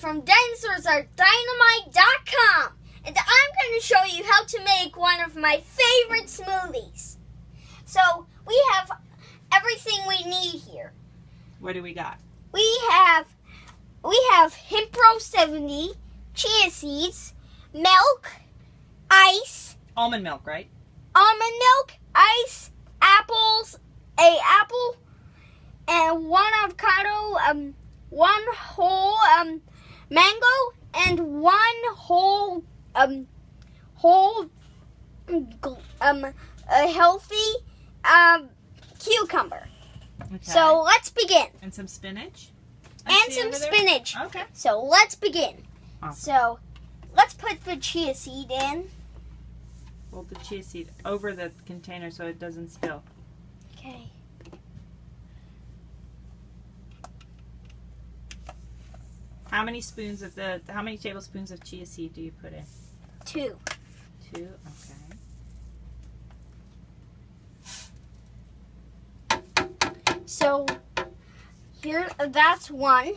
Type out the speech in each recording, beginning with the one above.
from DinosaurSAreDynamite.com, and I'm going to show you how to make one of my favorite smoothies. So, we have everything we need here. What do we got? We have Himpro 70, chia seeds, milk, ice, Almond milk, right? almond milk, ice, apples, an apple, and one avocado, one whole mango, and one whole a healthy cucumber. Okay. So let's begin. And some spinach? And some spinach. Okay. So let's begin. Awesome. So let's put the chia seed in. Hold the chia seed over the container so it doesn't spill. Okay. How many tablespoons of chia seed do you put in? 2. 2, okay. So here, that's 1. Okay.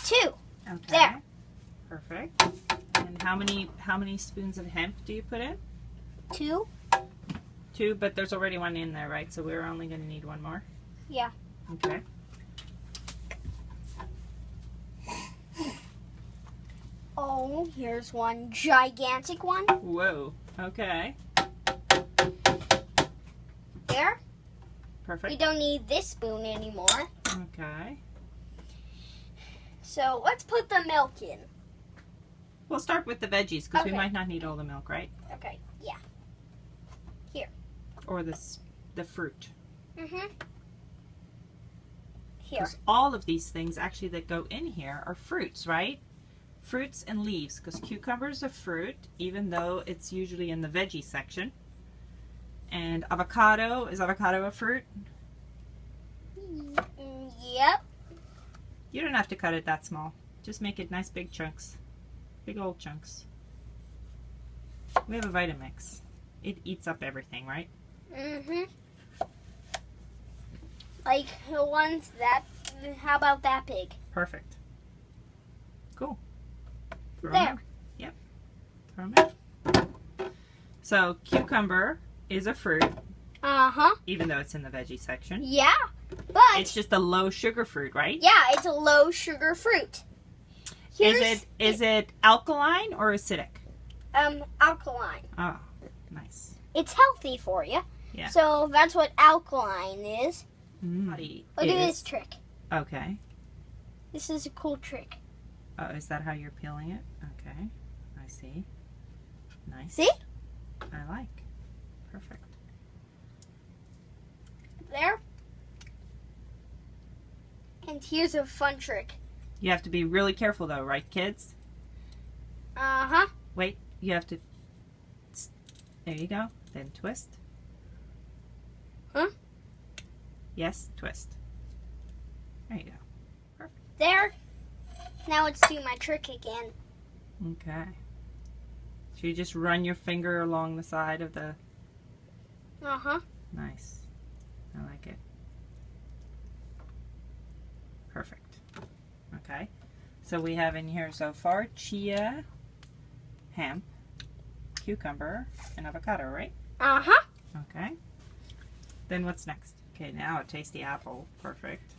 2. Okay. There. Perfect. And how many spoons of hemp do you put in? 2. 2, but there's already one in there, right? So we're only going to need one more. Yeah. Okay. Oh, here's one gigantic one. Whoa. Okay. There. We Perfect. don't need this spoon anymore. Okay. So let's put the milk in. We'll start with the veggies because we Okay. might not need all the milk, right? Okay. Yeah. Or the fruit. Here. Because all of these things actually that go in here are fruits, right? Fruits and leaves, because cucumber's a fruit, even though it's usually in the veggie section. And avocado, is avocado a fruit? Yep. You don't have to cut it that small. Just make it nice big chunks. Big old chunks. We have a Vitamix. It eats up everything, right? Like the ones that, how about that big? Perfect. Cool. Throw 'em There. in. Yep. Throw 'em in. So cucumber is a fruit, even though it's in the veggie section. Yeah. But It's just a low sugar fruit, right? yeah, it's a low sugar fruit. Is it alkaline or acidic? Alkaline. Oh, nice. It's healthy for you. Yeah. So that's what alkaline is. Body Look at this is trick. okay. This is a cool trick. Oh, is that how you're peeling it? Okay, I see. Nice. See? I like. Perfect. There. And here's a fun trick. You have to be really careful though, right, kids? Wait, you have to. There you go. Then twist. Huh? Yes, twist. There you go. There. Now let's do my trick again. Okay. So you just run your finger along the side of the. Nice. I like it. Perfect. Okay. So we have in here so far chia, hemp, cucumber, and avocado, right? Okay. Then what's next? Okay, now a tasty apple. Perfect.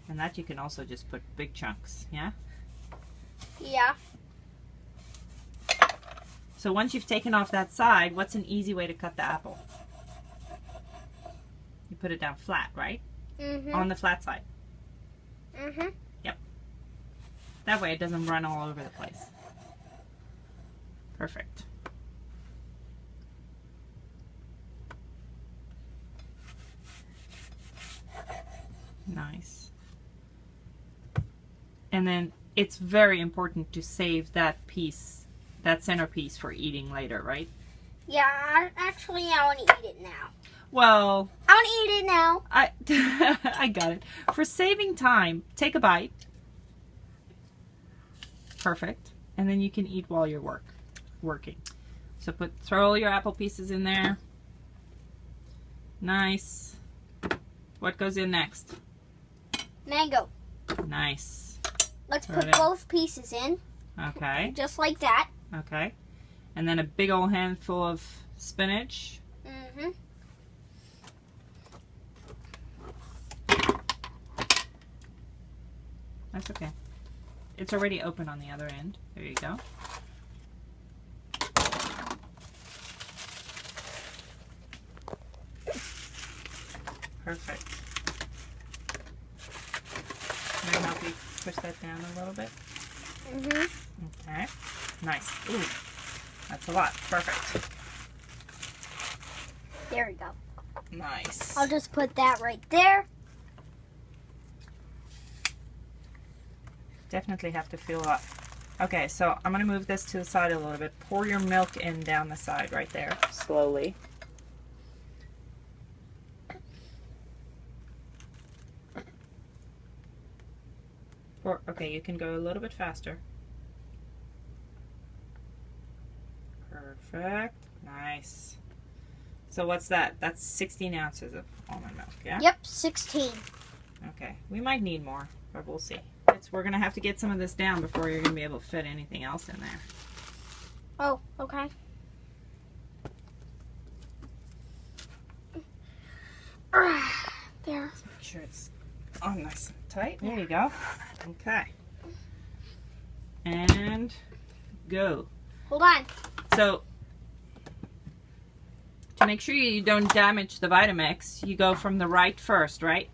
And that you can also just put big chunks, yeah? Yeah. So once you've taken off that side, what's an easy way to cut the apple? You put it down flat, right? On the flat side. Yep. That way it doesn't run all over the place. Perfect. Nice. And then it's very important to save that piece, that centerpiece, for eating later, right? Yeah, actually I want to eat it now. Well, I want to eat it now. I got it. For saving time, take a bite. Perfect. And then you can eat while you're working. So throw all your apple pieces in there. Nice. What goes in next? Mango. Nice. Let's put both pieces in. Okay. Just like that. Okay. And then a big old handful of spinach. Mm-hmm. That's okay. It's already open on the other end. There you go. Perfect. Can I help you push that down a little bit? Mm-hmm. Okay. Nice. Ooh. That's a lot. Perfect. There we go. Nice. I'll just put that right there. Definitely have to fill up. Okay, so I'm going to move this to the side a little bit. Pour your milk in down the side right there, slowly. Okay, you can go a little bit faster. Perfect. Nice. So what's that? That's 16 ounces of almond milk, yeah? Yep, 16. Okay, we might need more, but we'll see. We're going to have to get some of this down before you're going to be able to fit anything else in there. Oh, okay. There. Let's make sure it's on nice and tight. There you go. Okay. And go. Hold on. So, to make sure you don't damage the Vitamix, you go from the right first, right?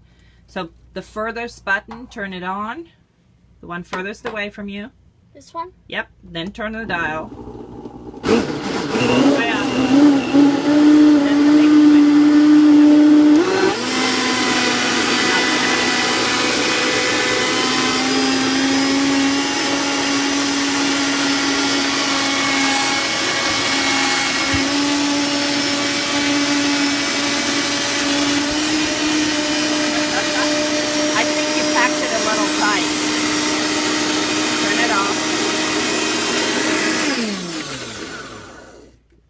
So, the furthest button, turn it on. The one furthest away from you. This one? Yep. Then turn the dial. Way up. Then the big switch. I think you packed it a little tight. Turn it off.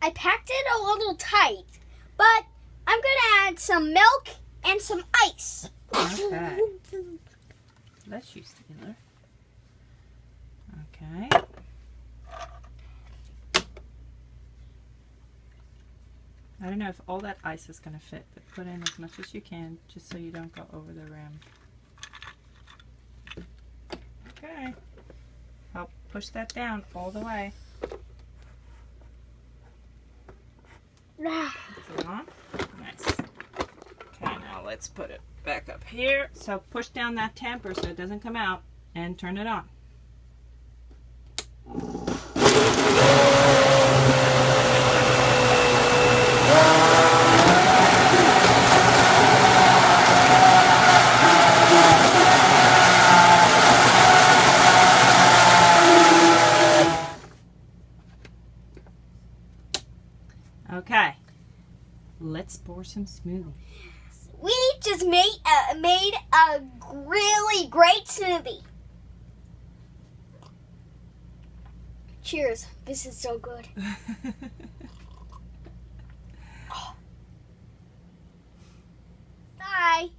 I packed it a little tight, but I'm going to add some milk and some ice. Okay. Bless you, Steeler. Okay. I don't know if all that ice is going to fit, but put in as much as you can just so you don't go over the rim. Okay. Help push that down all the way. Is it on? Nice. Okay, now let's put it back up here. So push down that tamper so it doesn't come out and turn it on. Okay, let's pour some smoothie. We just made a really great smoothie. Cheers. This is so good. Bye.